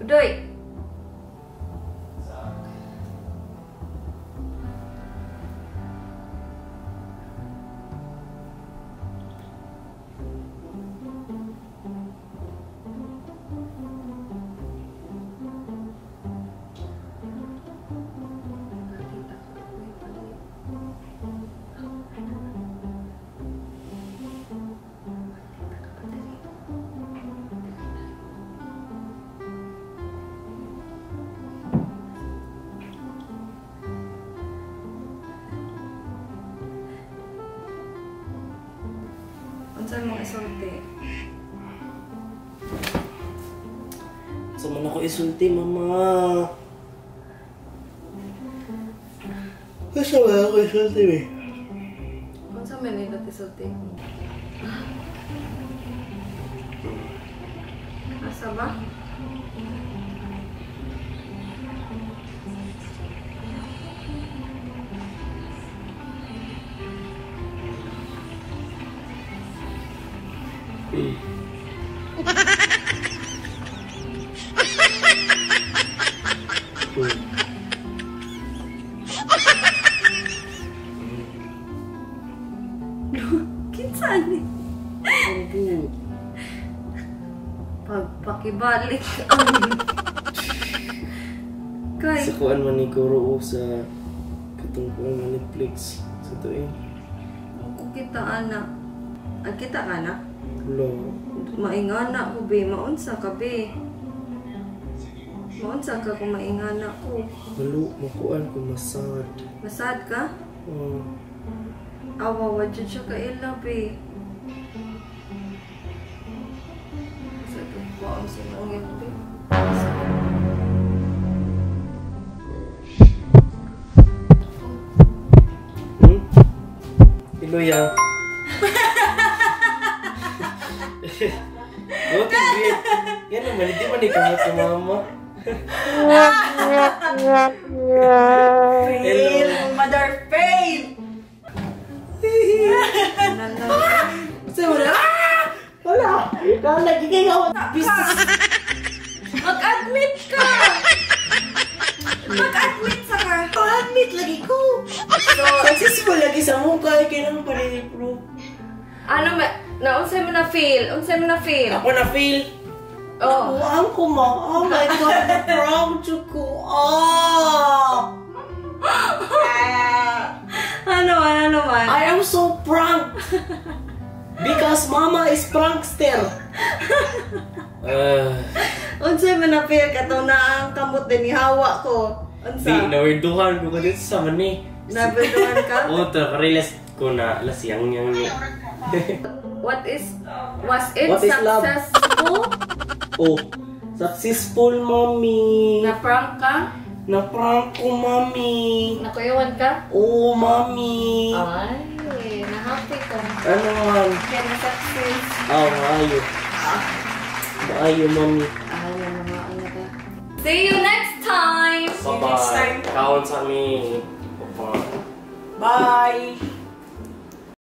Udoy. Saan mo isulti? Saan man ako isulti, mama? Saan man ako isulti, eh? Kung saan man nito isulti? Asa ba? Kinsan ni? Pagpakibalik kay Sa kuan man ni Kuro sa katungkulan ng Netflix sa tuig. Ako kita anak. Kita ka na? Wala. Maingana ko be, maunsa ka be. Maunsa ka kung maingana ko. Halo, makuan ko masad. Masad ka? Awa, wadyo siya ka ila be. Sa ito po ang sinangin be. Iloya. Go to bed. Yan naman, hindi man ikaw sa mama. Fail! Mother, fail! Sa'yo mo na? Wala! Ikaw lagi kayo! Mag-admit ka! Mag-admit sa ka! Admit lagi ko! Successful lagi sa mukha, kailangan pa rin i-prove. Ano ba? Unsay mo na feel? Unsay mo na feel? Ako na feel. Oh. Ang kuma. Oh my God, proud ko. Oh! Ano man? I am so proud. Because mama is prankster. Unsay mo na feel katong na ang kamot din ni hawa ko? Di, Unsa? nawirduhan ko dito sa mani. Nabiduan ka? Oo, realize ko na lasiyang niyang niya. Was it What is love? successful? Oh, successful, mommy. Na-prank ka? Na-prank ko, mommy. Nakuyawan ka? Oh, mommy. Ay, na-happy ka. Ano man? Kaya na-success. Oh, maayo. Maayo, mommy. Ay, ano ka. See you next time! Bye-bye. Kaon sa amin. Bye-bye. Bye.